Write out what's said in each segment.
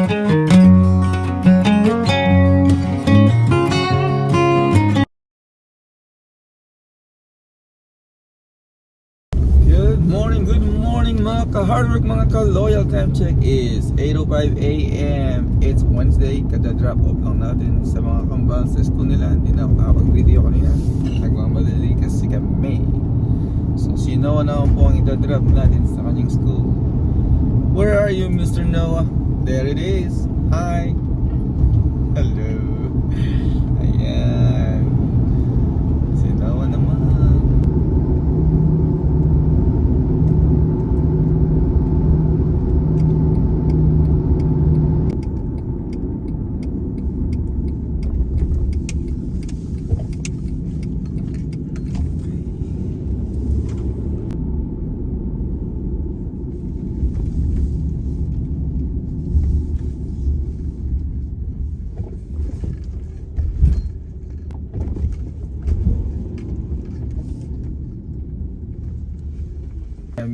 Good morning mga ka-hardwork, mga ka-loyal. Time check is 8:05 a.m. It's Wednesday. Kada-drop off lang natin sa mga kambal sa school nila. Hindi na ako nakapag-video kanina. Nagmamadali kasi kami. So si Noah na po ang ita-drop natin sa kanyang school. Where are you, Mr. Noah? There it is. Hi. Hello. Ayan. Si Noah naman.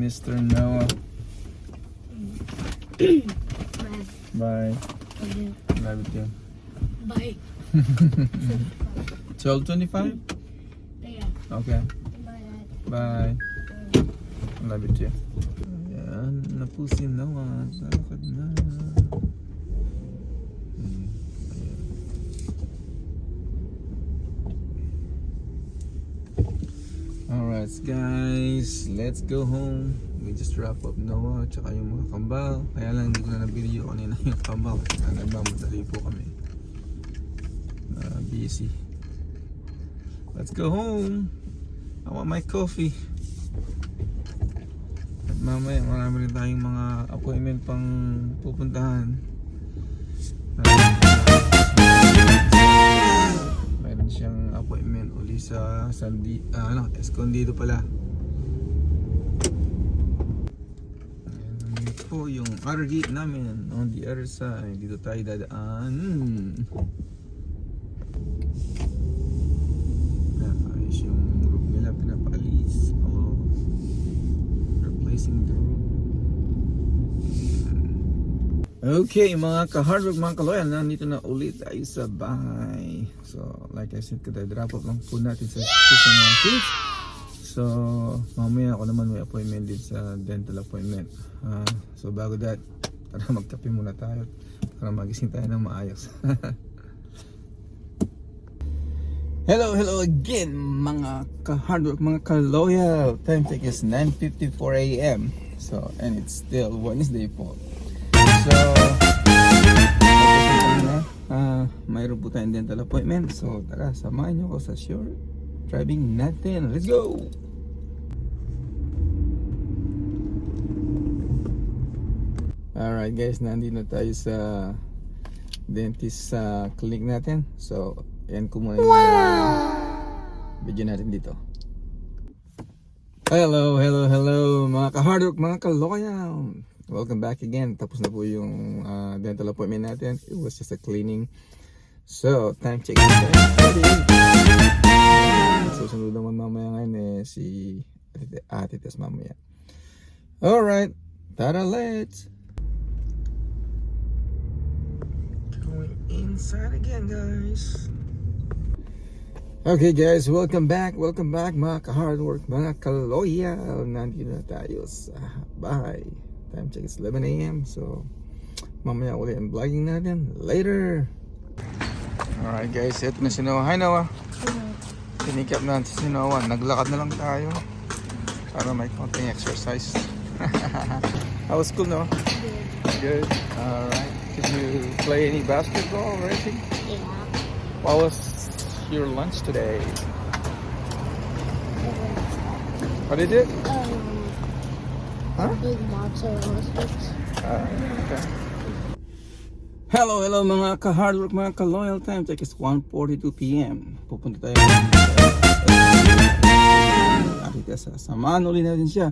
Mr. Noah. Bye. Love you. Bye. 12:25? Yeah. Okay. Bye. Bye. Love you too. Ayan, napusin Noah. Lakad na. Alright guys, let's go home. We just wrap up Noah tsaka yung mga kambal. Kaya lang hindi ko na na-video kanina yung kambal kasi nagmamadali po kami. Busy. Let's go home. I want my coffee. At mamaya marami rin tayong mga appointment pang pupuntahan. Meron siyang appointment uli sa Escondido pala. Ayan po yung other gate namin on the other side. Dito tayo dadaan. Ayos yung roof nila, pinapaalis o replacing the roof. Okay mga ka-hardwork, mga ka-loyal, nandito na ulit tayo sa bahay. So like I said, kada-drop off lang po natin sa mga kids. So mamaya ako naman may appointment din sa dental appointment. So bago that, tara magkape muna tayo para magising tayo ng maayos. Hello again mga ka-hardwork, mga ka-loyal. Time check is 9:54 a.m. So and it's still Wednesday po. So mayroon po tayong dental appointment. So tara, samahan nyo ko sa short driving natin. Let's go! Alright guys, nandito na tayo sa dentist sa clinic natin. So ayan ko muna yung video natin dito. Hello mga ka-hardwork, mga ka-loyal. Welcome back again. Tapos na po yung dental appointment natin. It was just a cleaning. So, time check. Susunod naman mamaya ngayon si ate tas mamaya. Alright. Tara, let's. Going inside again, guys. Okay guys, welcome back mga ka-hardwork, mga ka-loyal. Nandito na tayo sa bahay. Time check is 11 a.m. So mamaya ulit ang vlogging natin later. Alright guys, ito na si Noah. Hi Noah. Sinikap natin si Noah. Naglakad na lang tayo para may konting exercise. How was school, Noah? Good. Alright. Did you play any basketball or anything? Yeah. What was your lunch today? What did you? Huh? Big mozzarella sticks. Okay. Hello mga ka-hardwork, mga ka-loyal. Time check is 1:42 p.m. Pupunta tayo sa samahan ulit natin siya.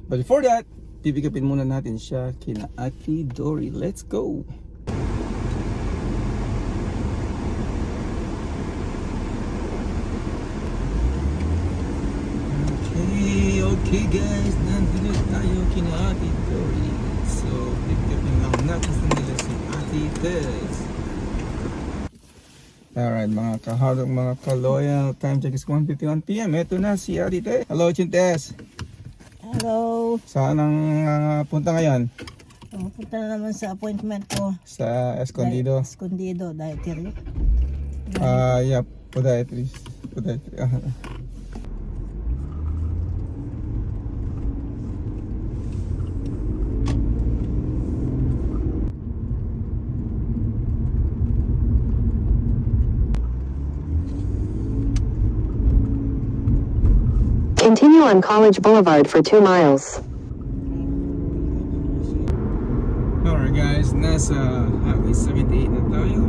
But before that, pipikapin muna natin siya kina Ate Dory. Let's go! Okay guys, nandito tayo kina Ate Dory. So, pipikapin lang natin sa nila si Ate Atites. Alright mga kahardok, mga ka-loyal, time check is 1:51 PM. Ito na si Atites. Hello Chintes. Hello. Saan ang punta ngayon? Punta na naman sa appointment ko. Sa Escondido. Escondido, dietary. Yeah, podiatry. Podiatry. Continue on College Boulevard for 2 miles. Alright guys, nasa Highway 78 na tayo.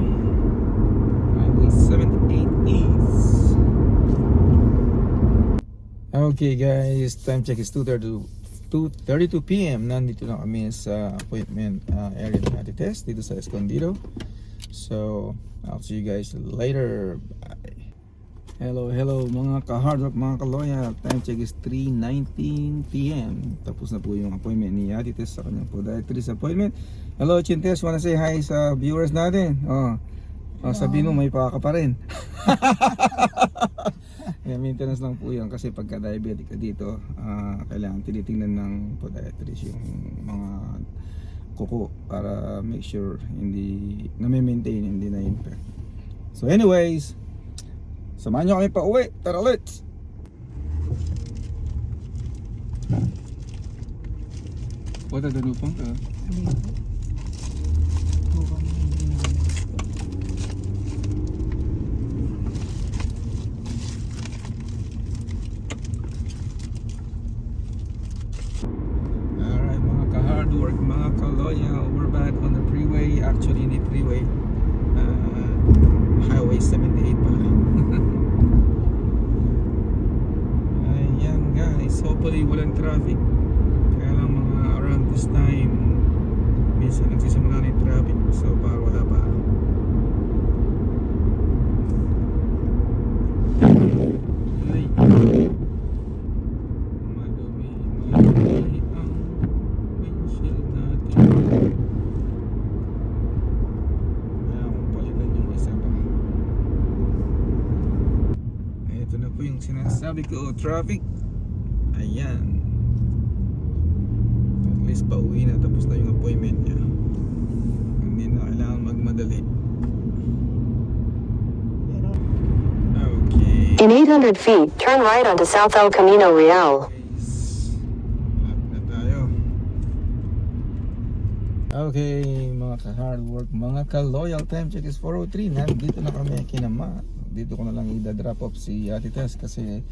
Highway 78 East. Okay guys, time check is 2:32 PM. Nandito na kami sa appointment area ng Atites dito sa Escondido. So, I'll see you guys later. Bye. Hello mga ka-hardrock, mga ka-loyal. Time check is 3:19 PM. Tapos na po yung appointment ni Atites sa kanyang podiatrist appointment. Hello Chintes, wanna say hi sa viewers natin? Sabihin mo may paka pa rin. Yeah, maintenance lang po yan kasi pagka diabetic ka dito, kailangan tinitingnan ng podiatrist yung mga kuko para make sure hindi na-maintain, hindi na-infect. So anyways, samahan nyo kami pa uwi. Tara, let's! What are the lupang ka? Alright mga ka-hard work, mga ka-loyal, we're back on the freeway. Actually, hindi freeway, Highway 78 pala. Ayan guys, hopefully walang traffic. Kaya lang mga around this time minsan nagsisimula na yung traffic, so parang wala pa. Ay, madumi ang windshield natin. Kaya akong palitan yung isa pa. Ito na po yung sinasabi ko, traffic. Ayan. At least pauwi na, tapos na yung appointment niya. Hindi na kailangan magmadali. Okay. In 800 feet, turn right onto South El Camino Real. Lahat na tayo. Okay, mga ka-hard work, mga ka-loyal, time check is 4:03. Nandito na kami kinama. Dito ko na lang i-drop off si Atites kasi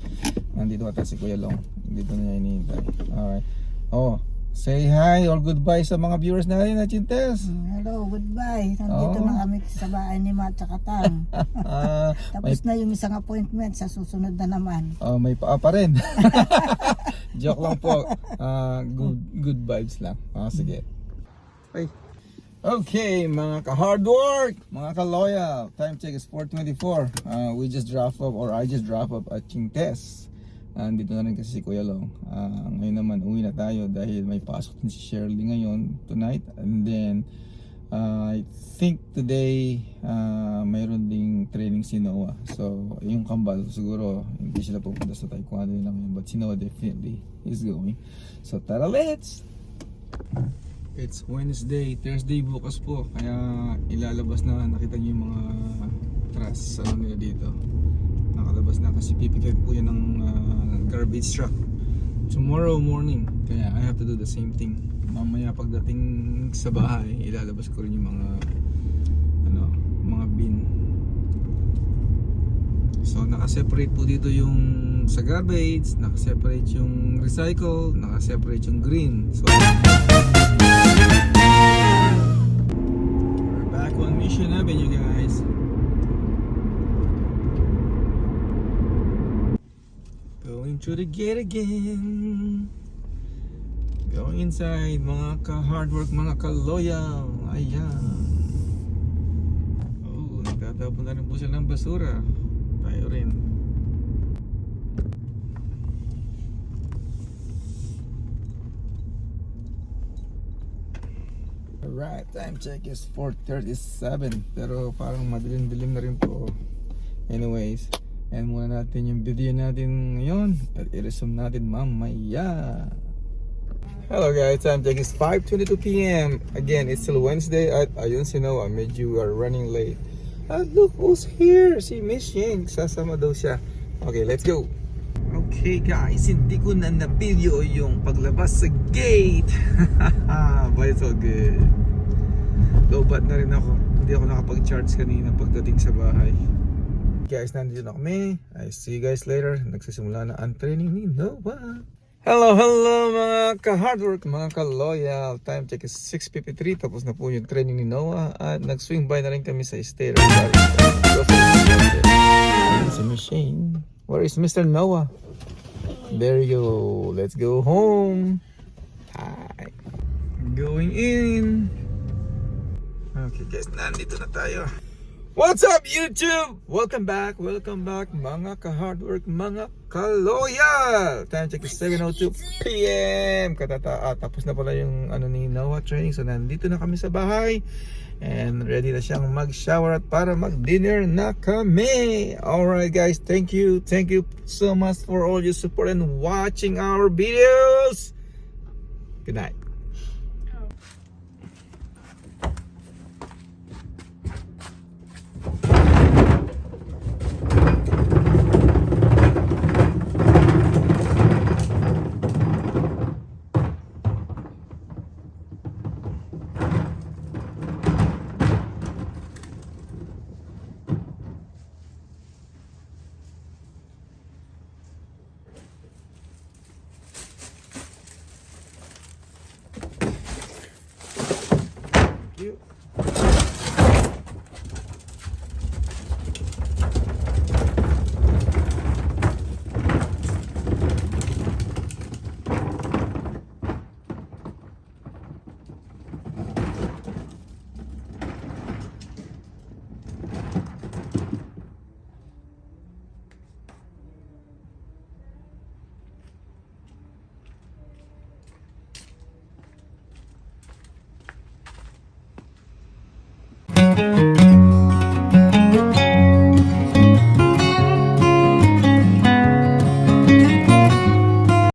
nandito ata si Kuya Long. Dito na niya inihintay. Alright. Say hi or goodbye sa mga viewers natin na Chintes. Hello, goodbye. Nandito na kami sa bahay ni Matt at Tang. Tapos na yung isang appointment, sa susunod na naman. May paa pa rin. Joke lang po. Good vibes lang. Sige. Ay. Okay, mga ka-hard work, mga ka-loyal. Time check is 4:24. We just drop off, or I just drop off at Chintes. Dito na rin kasi si Kuya Long. Ngayon naman uwi na tayo dahil may pasok din si Shirley ngayon tonight. And then I think today mayroon ding training si Noah. So yung kambal siguro hindi sila pupunta sa taekwondo nila ngayon, but si Noah definitely is going. So tara, let's! It's Wednesday, Thursday bukas po. Kaya ilalabas na, nakita niyo yung mga truss nila dito. Nakalabas na kasi pipick po yan ng garbage truck tomorrow morning. Kaya I have to do the same thing. Mamaya pagdating sa bahay, ilalabas ko rin yung mga mga bin. So naka-separate po dito yung sa garbage, naka-separate yung recycle, naka-separate yung green. So we're back on Mission Avenue, guys. Going through the gate again. Going inside, mga ka-hard work, mga ka-loyal. Ayan. Nagtatapon na rin po sila ng basura. Tayo rin. Alright, time check is 4:37. Pero parang madilim-dilim na rin po. Anyways, end muna natin yung video natin ngayon at i-resume natin mamaya. Hello guys, time check is 5:22 p.m. Again, it's still Wednesday at ayun si Noah, medyo are running late. At look who's here! Si Miss Ying, sasama daw siya. Okay, let's go! Okay guys, hindi ko na na-video yung paglabas sa gate. But it's all good. Lobat na rin ako. Hindi ako nakapag-charge kanina pagdating sa bahay. Guys, nandito na kami. I see you guys later. Nagsisimula na ang training ni Noah. Hello mga ka-hardwork, mga ka-loyal. Time check is 6:53. Tapos na po yung training ni Noah. At nag-swing by na rin kami sa stair. Si Machine. Where is Mr. Noah? There you go. Let's go home. Hi. Going in. Okay guys, nandito na tayo. What's up YouTube? Welcome back mga ka-hardwork, mga ka-loyal. Time check is 7:02 p.m. Tapos na pala yung ni Noah training. So nandito na kami sa bahay. And ready na siyang mag-shower at para mag-dinner na kami. Alright guys, thank you so much for all your support and watching our videos. Good night. Thank you.